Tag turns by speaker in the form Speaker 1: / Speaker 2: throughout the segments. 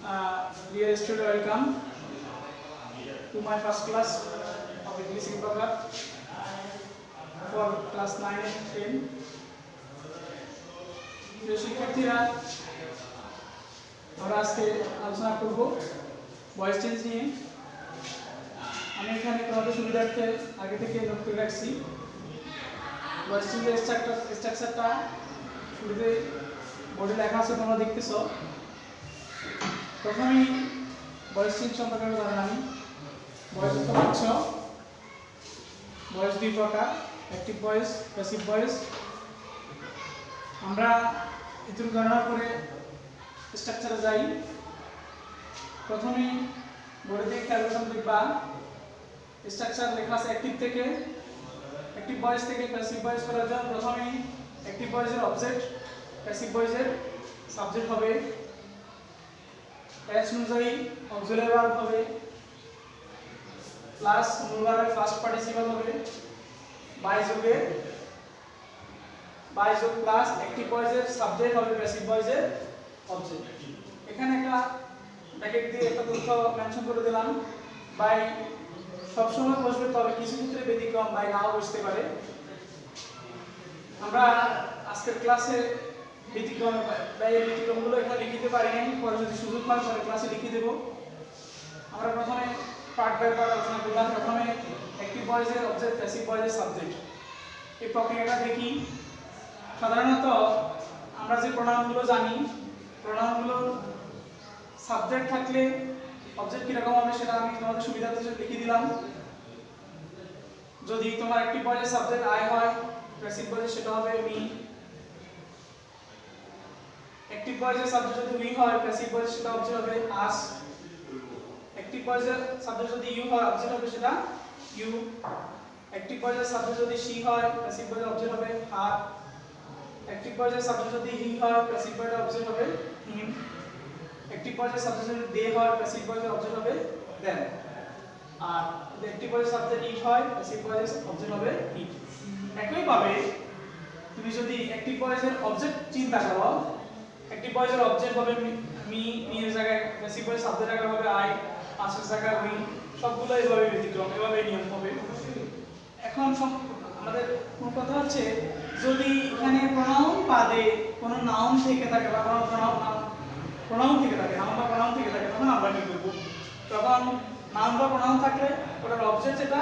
Speaker 1: Dear student, welcome to my first class of English program for class 9 and 10. প্রিয় শিক্ষার্থীরা, আমরা আজকে আলোচনা করব ভয়েস চেঞ্জ নিয়ে। আমি এখানে তোমাদের সুবিধার্থে আগে থেকে নোট করে রাখছি। ভয়েস চেঞ্জের স্ট্রাকচারটা শুরুতে বোর্ডে লেখা আছে, তোমরা দেখতেছো। প্রথমেই ভয়েস চেঞ্জ সম্পর্কে আমি জানালাম। ভয়েস পাচ্ছ, ভয়েস দুই প্রকার, অ্যাক্টিভ ভয়েস, প্যাসিভ ভয়েস। আমরা এটুকু গণনা করে স্ট্রাকচারে যাই। প্রথমেই বোর্ডে দিয়ে ক্যালকুলেশন দেখবা, স্ট্রাকচার লেখা আছে অ্যাক্টিভ থেকে, অ্যাক্টিভ ভয়েস থেকে প্যাসিভ ভয়েস করার জন্য প্রথমেই অ্যাক্টিভ ভয়েসের অবজেক্ট, প্যাসিভ ভয়েসের সাবজেক্ট হবে। টেন্স অনুযায়ী অক্সিলারি ভার্ব হবে, প্লাস মূল ভার্বের ফার্স্ট পার্টিসিপল হবে, বাই যোগ প্লাস অ্যাক্টিভ ভয়েসের সাবজেক্ট হবে, প্যাসিভ ভয়েসের অবজেক্ট। এখানে একটা ব্র্যাকেট দিয়ে একটা তথ্য মেনশন করে দিলাম, বাই সবসময় বসবে, তবে কিছু ক্ষেত্রে ব্যতিক্রম বাই নাও বসতে পারে। আমরা আজকের ক্লাসে ব্যতিক্রমগুলো এখানে লিখিতে পারি নাই, পরে যদি সুযোগ পাই পরে ক্লাসে লিখে দেব। আমরা প্রথমে পার্ট বাই পার্ট আলোচনা করলাম। প্রথমে অ্যাক্টিভ ভয়েসের অবজেক্ট, প্যাসিভ ভয়েসের সাবজেক্ট, এই প্রক্রিয়াটা দেখি। সাধারণত আমরা যে প্রোনাউনগুলো জানি, প্রোনাউনগুলোর সাবজেক্ট থাকলে অবজেক্ট কীরকম হবে সেটা আমি তোমাদের সুবিধার্থে লিখে দিলাম। যদি তোমার অ্যাক্টিভ ভয়েসের সাবজেক্ট আই হয়, প্যাসিভ ভয়েসের সেটা হবে মি। অ্যাক্টিভ ভয়েসের সাবজেক্ট যদি উই হয়, প্যাসিভ ভয়েসের সেটা অবজেক্ট হবে আস। অ্যাক্টিভ ভয়েসের সাবজেক্ট যদি ইউ হয়, অবজেক্ট হবে সেটা ইউ। অ্যাক্টিভ ভয়েসের সাবজেক্ট যদি শি হয়, প্যাসিভ ভয়েসের অবজেক্ট হবে হার। অ্যাক্টিভ ভয়েসের সাবজেক্ট যদি হি হয়, প্যাসিভ ভয়েসের অবজেক্ট হবে হিম। অ্যাক্টিভ ভয়েসের সাবজেক্ট যদি দে হয়, প্যাসিভ ভয়েসের অবজেক্ট হবে দেম। আর যদি অ্যাক্টিভ ভয়েসের সাবজেক্ট ইট হয়, প্যাসিভ ভয়েসের অবজেক্ট হবে ইট। একইভাবে তুমি যদি অ্যাক্টিভ ভয়েসের অবজেক্ট চিন্তা করো, অ্যাক্টিভ ভয়েসের অবজেক্ট হবে মি, মি এর জায়গায় প্যাসিভ ভয়েসের সাবজেক্ট জায়গায় হবে আই, আসের জায়গায় উই। সবগুলো এইভাবে ব্যতিক্রম, এভাবে নিয়ম হবে। এখন আমাদের কোন কথা হচ্ছে, যদি এখানে প্রোনাউন বাদে কোনো নাউন থেকে থাকে বা কোনো প্রোনাউন থেকে থাকে, নাউন বা প্রোনাউন থেকে থাকে, তখন আমরা কি করব? তখন নাউন বা প্রোনাউন থাকলে ওটার অবজেক্ট যেটা,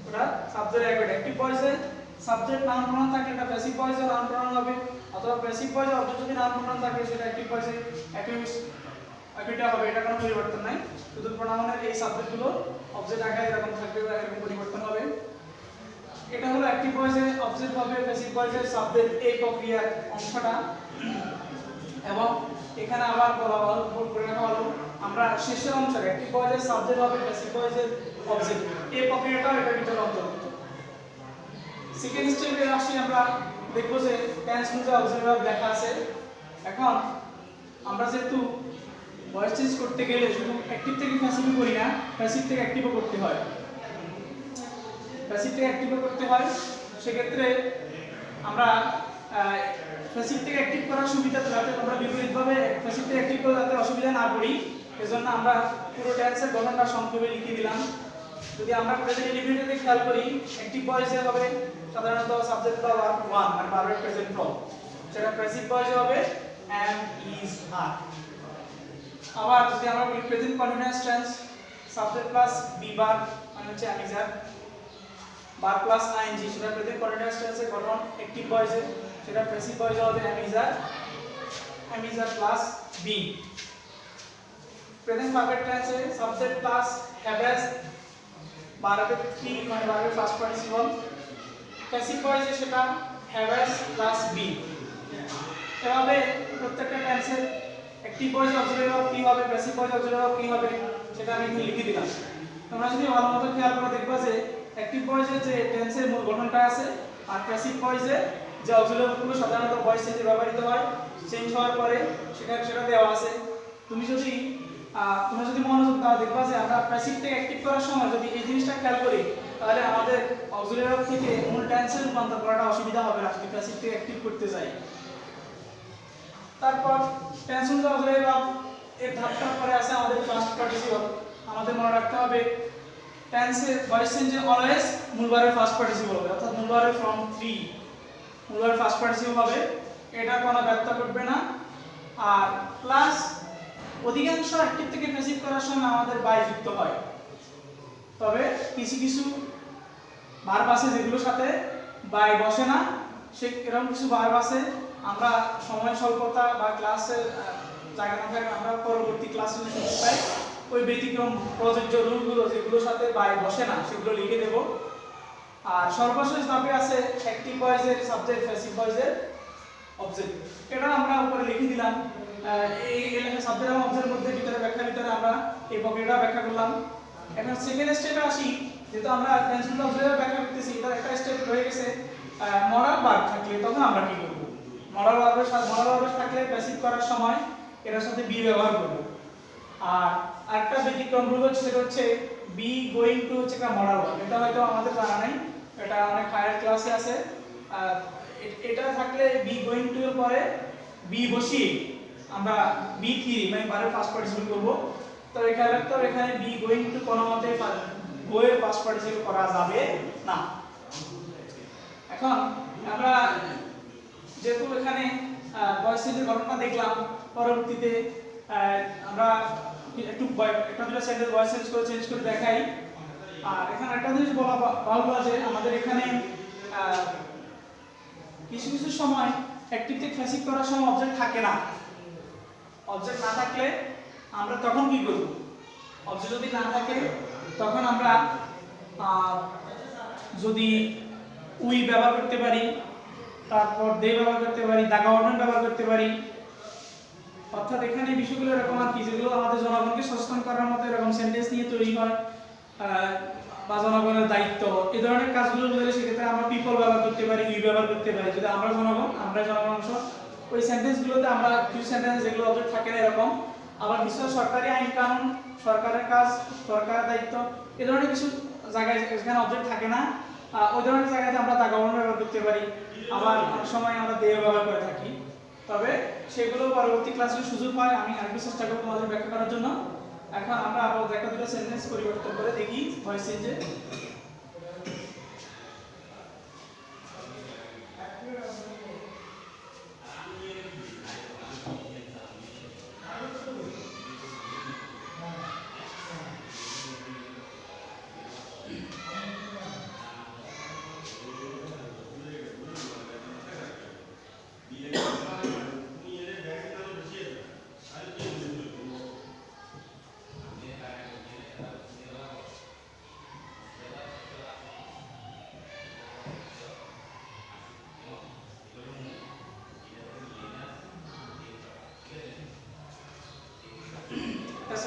Speaker 1: ওটা সাবজেক্ট একই। অ্যাক্টিভ ভয়েসে সাবজেক্ট নাউন প্রোনাউন থাকলে এটা প্যাসিভ ভয়েসে নাউন প্রোনাউন হবে, অথবা প্যাসিভ ভয়েসে অবজেক্ট যদি নাউন প্রোনাউন থাকে সেটা অ্যাক্টিভ ভয়েসে একইটা হবে। এটা কোনো পরিবর্তন নাই, শুধু প্রোনাউনের এই সাবজেক্টগুলো অবজেক্ট আকারে এরকম থাকবে বা এরকম পরিবর্তন হবে। এটা হলো অ্যাক্টিভ ভয়েসের অবজেক্ট হবে, প্যাসিভ ভয়েসের সাবজেক্ট, এই প্রক্রিয়ার অংশটা। এবং এখানে আবার বলা হলো, করে রাখা হলো, আমরা শেষের অংশে অ্যাক্টিভ ভয়েসের সাবজেক্ট হবে, প্যাসিভ ভয়েসের অবজেক্ট, এই প্রক্রিয়াটাও এটার ভিতরে অন্তর্ভুক্ত। সেকেন্ড স্টেপে আসি, আমরা দেখব যে টেন্স অনুযায়ী অক্সিলারি ভার্ব লেখা আছে। এখন আমরা যেহেতু ভয়েস চেঞ্জ করতে গেলে শুধু অ্যাক্টিভ থেকে প্যাসিভ করি না, প্যাসিভ থেকে অ্যাক্টিভও করতে হয়। প্যাসিভ থেকে অ্যাক্টিভও করতে হয়। সেক্ষেত্রে আমরা প্যাসিভ থেকে অ্যাক্টিভ করার সুবিধা, যাতে আমরা বিপরীতভাবে প্যাসিভ থেকে অ্যাক্টিভ করে যাতে অসুবিধা না পড়ি, এজন্য আমরা পুরো টেন্সের গঠনটা সংক্ষেপে লিখে দিলাম। যদি আমরা প্রেজেন্ট ইনডিফিনিটে খেয়াল করি, অ্যাক্টিভ ভয়েসে হবে সাধারণত সাবজেক্ট বা ভার্ব ওয়ান, মানে ভার্বের প্রেজেন্ট ফর্ম। সেটা প্যাসিভ ভয়েসে হবে am, is, are। আবার যদি আমরা বলি present continuous tense, subject plus be verb মানে হচ্ছে am, is, are, verb plus ING, সেটা প্রেজেন্ট কন্টিনিউয়াস টেন্সের গঠন। অ্যাক্টিভ ভয়েসে সেটা প্যাসিভ ভয়েসে হবে am, is, are plus be. Present perfect টেন্সে সাবজেক্ট প্লাস have as, ভার্বের কি মানে ভার্বের ফার্স্ট পার্টিসিপল। প্যাসিভ ভয়েসে সেটা have as প্লাস বি। এভাবে প্রত্যেকটা টেন্সের অ্যাক্টিভ ভয়েসে অক্সিলারি ভার্ব কি হবে, প্যাসিভ ভয়েসে অক্সিলারি ভার্ব কি হবে, সেটা আমি এখানে লিখে দিলাম। তোমরা যদি ভালোমতো খেয়াল করে দেখবা যে অ্যাক্টিভ ভয়েসে যে টেন্সের মূল গঠনটা আছে, আর প্যাসিভ ভয়েসে যে অক্সিলারি ভার্বগুলো সাধারণত ভয়েস চেঞ্জে ব্যবহৃত হয়, চেঞ্জ হওয়ার পরে সেটা দেওয়া আছে। তুমি যদি মনোযোগ দাও, দেখবা যে আমরা প্যাসিভ থেকে অ্যাক্টিভ করার সময় যদি এই জিনিসটা খেয়াল করি, তাহলে আমাদের অক্সিলারি ভার্ব থেকে মূল টেন্সে রূপান্তর করাটা অসুবিধা হবে না যদি প্যাসিভ থেকে অ্যাক্টিভ করতে যাই। তারপর টেন্স অনুযায়ী অক্সিলারি ভার্ব এর ধাপটার পরে আছে আমাদের ফার্স্ট পার্টিসিপল। আমাদের মনে রাখতে হবে টেন্সে ভয়েস চেঞ্জে অলওয়েজ মূল ভার্বের ফার্স্ট পার্টিসিপল হবে, অর্থাৎ মূল ভার্বের ফ্রম 3 মূল ভার্বের ফার্স্ট পার্টিসিপল হবে, এটা কোনো ব্যত্যয় ঘটবে না। আর প্লাস অধিকাংশ অ্যাক্টিভ থেকে প্যাসিভ করার সময় আমাদের বাই যুক্ত হয়, তবে কিছু কিছু ভার্ব আছে যেগুলোর সাথে বাই বসে না, সে এরকম কিছু ভার্ব আছে আমরা সময় স্বল্পতা বা ক্লাসের জায়গা না থাকে আমরা পরবর্তী ক্লাসে শুনতে পাই, ওই ব্যতিক্রম প্রযোজ্য রুলগুলো যেগুলোর সাথে বাই বসে না সেগুলো লিখে দেব। আর সর্বশেষ ধাপে আছে অ্যাক্টিভ ভয়েসের সাবজেক্ট, প্যাসিভ ভয়েসের অবজেক্ট, এটা আমরা উপরে লিখে দিলাম। এই সাবজেক্ট এবং অবজেক্টের মধ্যে ভিতরে আমরা এই প্রক্রিয়াটা ব্যাখ্যা করলাম। এখন সেকেন্ড স্টেপে আসি, যেহেতু আমরা টেন্সফুল অবজেক্ট ব্যাখ্যা করতেছি, এটার একটা স্টেপ রয়ে গেছে মডাল ভার্ব থাকলে তখন আমরা কি করব। মডাল ভার্বের থাকলে প্যাসিভ করার সময় এর সাথে বি ব্যবহার করব। আর আরেকটা ব্যতিক্রম রুল হচ্ছে সেটা হচ্ছে বি গোইং টু হচ্ছে একটা মডাল ভার্ব, এটা হয়তো আমাদের জানা নাই, এটা অনেক হায়ার ক্লাসে আছে। এটা থাকলে বি গোইং টু এর পরে বি বসিয়ে আমরা বি থ্রি মানে ভার্বের ফার্স্ট পার্টিসিপল করব। তো এখানে বি গোইং টু কোনো মতে গো এর ফার্স্ট পার্টিসিপল করা যাবে না। এখন আমরা যেহেতু এখানে ভয়েস চেঞ্জের ঘটনা দেখলাম, পরবর্তীতে আমরা একটু একটা দুটো সেন্টেন্স ভয়েস চেঞ্জ করে দেখাই। আর এখানে একটা জিনিস বলা ভালো যে আমাদের এখানে কিছু কিছু সময় অ্যাক্টিভ থেকে প্যাসিভ করার সময় অবজেক্ট থাকে না। অবজেক্ট না থাকলে আমরা তখন কি করব? অবজেক্ট যদি না থাকে তখন আমরা যদি উই ব্যবহার করতে পারি, তারপর দে ব্যবহার করতে পারি, দা গভর্নমেন্ট ব্যবহার করতে পারি। অর্থাৎ এখানে বিষয়গুলো এরকম আর কি, যেগুলো আমাদের জনগণকে সচেতন করার মতো এরকম সেন্টেন্স নিয়ে তৈরি হয় বা জনগণের দায়িত্ব এই ধরনের কাজগুলো বলে, সেক্ষেত্রে আমরা পিপল ব্যবহার করতে পারি, উই ব্যবহার করতে পারি। যদি আমরা জনগণ অংশ, ওই সেন্টেন্সগুলোতে আমরা কিছু সেন্টেন্স যেগুলো অবজেক্ট থাকে না এরকম, আবার কিছু সরকারি আইন কানুন, সরকারের কাজ, সরকারের দায়িত্ব এই ধরনের কিছু জায়গায় যেখানে অবজেক্ট থাকে না, ওই ধরনের জায়গাতে আমরা দা গভর্নমেন্ট ব্যবহার করতে পারি। আবার অনেক সময় আমরা দে ব্যবহার করে থাকি, তবে সেগুলো পরবর্তী ক্লাসে সুযোগ হয়, আমি আরেকটু চেষ্টা করব তোমাদের ব্যাখ্যা করার জন্য। এখন আমরা আবার একটা দুটো সেন্টেন্স পরিবর্তন করে দেখি ভয়েস চেঞ্জে।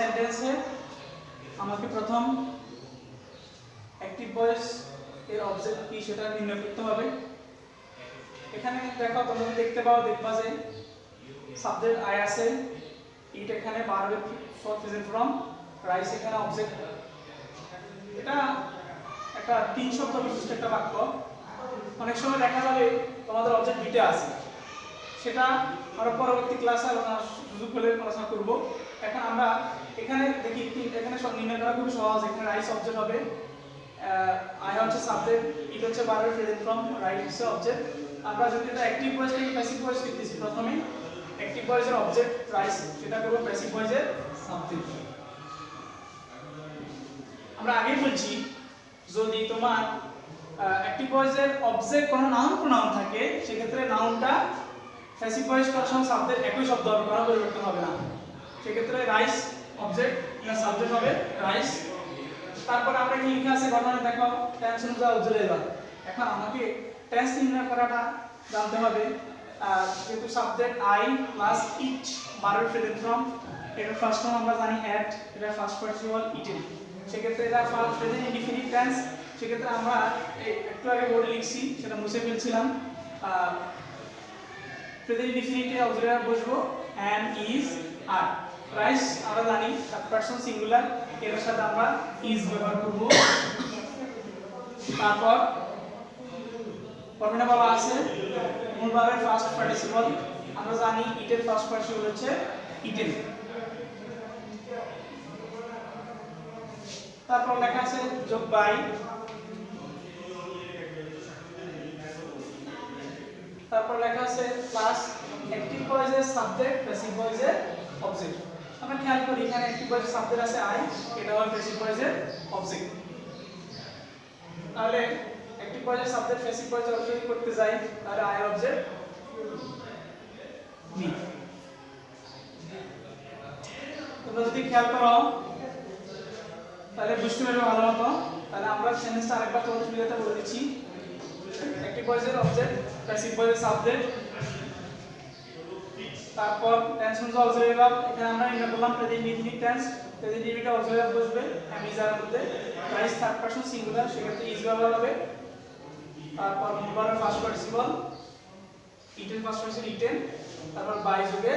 Speaker 1: সেন্টেন্সে আমাকে প্রথম অ্যাক্টিভ ভয়েস এর অবজেক্ট কি সেটা নির্ণয় করতে হবে। এখানে দেখো তোমরা দেখতে পাও, দেখবা যে সাবজেক্ট আই আছে, ইট এখানে ভার্বের ফর প্রেজেন্ট ফর্ম, রাইস এখানে অবজেক্ট। এটা একটা তিন শব্দ বিশিষ্ট একটা বাক্য। অনেক সময় দেখা যাবে তোমাদের অবজেক্ট দুইটা আছে, সেটা আমরা পরবর্তী ক্লাসে সুযোগ হলে আলোচনা করব। এখন আমরা এখানে দেখি, এখানে নির্ণয় করা খুব সহজ। এখানে রাইস অবজেক্ট হবে, আই হচ্ছে সাবজেক্ট, ইট হচ্ছে ভার্বের প্রেজেন্ট ফর্ম, রাইস হচ্ছে অবজেক্ট। আমরা যদি এটা অ্যাক্টিভ ভয়েস থেকে প্যাসিভ ভয়েস করতেছি, প্রথমে অ্যাক্টিভ ভয়েসের অবজেক্ট রাইস, সেটা করব প্যাসিভ ভয়েসের সাবজেক্ট। আমরা আগেই বলছি যদি তোমার অ্যাক্টিভ ভয়েসের অবজেক্ট কোনো নাউন থাকে, সেক্ষেত্রে নাউনটা প্যাসিভ ভয়েস করার সময় সাবজেক্ট একই শব্দ হবে, কোনো পরিবর্তন হবে না। সেক্ষেত্রে রাইস অবজেক্ট না সাবজেক্ট হবে রাইস। তারপর আমরা কি লেখা আছে ঘটনা দেখো, টেন্স অনুযায়ী অবজেক্ট। এখন আমাকে টেন্স নির্ণয় করাটা জানতে হবে। যেহেতু সাবজেক্ট আই প্লাস ইট ভার্বের প্রেজেন্ট ফর্ম, এটা ফার্স্ট ফর্ম আমরা জানি অ্যাট, এটা ফার্স্ট পার্টিসিপল ইটেন, সেক্ষেত্রে এটা প্রেজেন্ট ইনডিফিনিট টেন্স। সেক্ষেত্রে আমরা একটু আগে বোর্ডে লিখছি, সেটা মুছে ফেলছিলাম। প্রেজেন্ট ইনডিফিনিটে অক্সিলারি বসবো অ্যাম, ইজ, আর। রাইস আমরা জানি পারসন সিঙ্গুলার, এর সাথে আমরা ইজ ব্যবহার করব। তারপর প্রথমে বলা আছে মূল ভার্বের ফার্স্ট পার্টিসিপল, আমরা জানি ইটের ফার্স্ট পার্টিসিপল হচ্ছে ইটেন। তারপর লেখা আছে যোগ বাই, তারপর লেখা আছে প্লাস অ্যাক্টিভ ভয়েসের সাবজেক্ট, প্যাসিভ ভয়েসের অবজেক্ট। আমরা খেয়াল করি এখানে অ্যাক্টিভ ভয়েসের সাবজেক্ট আছে আই, এটা হলো প্যাসিভ ভয়েসের অবজেক্ট। তাহলে অ্যাক্টিভ ভয়েসের সাবজেক্ট প্যাসিভ ভয়েসের অবজেক্ট করতে যাই, তাহলে আই অবজেক্ট মি। তোমরা যদি খেয়াল করো তাহলে বুঝতে পারবে ভালো মতো। তাহলে আমরা সেন্টেন্সটা আরেকবার তোমাদের সুবিধাতে বলে দিচ্ছি। অ্যাক্টিভ ভয়েসের অবজেক্ট, প্যাসিভ ভয়েসের সাবজেক্ট, তারপর টেন্স অনুযায়ী অক্সিলারি ভার্ব। এখানে আমরা নির্ণয় করলাম present indefinite tense, present indefinite auxiliary verb বসবে এম ইজ আর মধ্যে, প্রাইস থার্ড পারসন সিঙ্গুলার, সেক্ষেত্রে ইজ ব্যবহার হবে। তারপর মুভারের first participle, eaten first participle eaten, তারপর বাই যুগে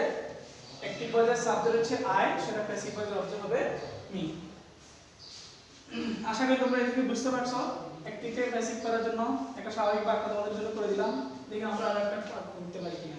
Speaker 1: অ্যাক্টিভ ভয়েসের সাবজেক্ট হচ্ছে আই, সেটা প্যাসিভ ভয়েসের অবজেক্ট হবে মি। আশা করি তোমরা এদিকে বুঝতে পারছো। অ্যাক্টিভ থেকে প্যাসিভ করার জন্য একটা স্বাভাবিক বাক্য তোমাদের জন্য করে দিলাম, দেখি আমরা আরেকটা করতে পারি কিনা।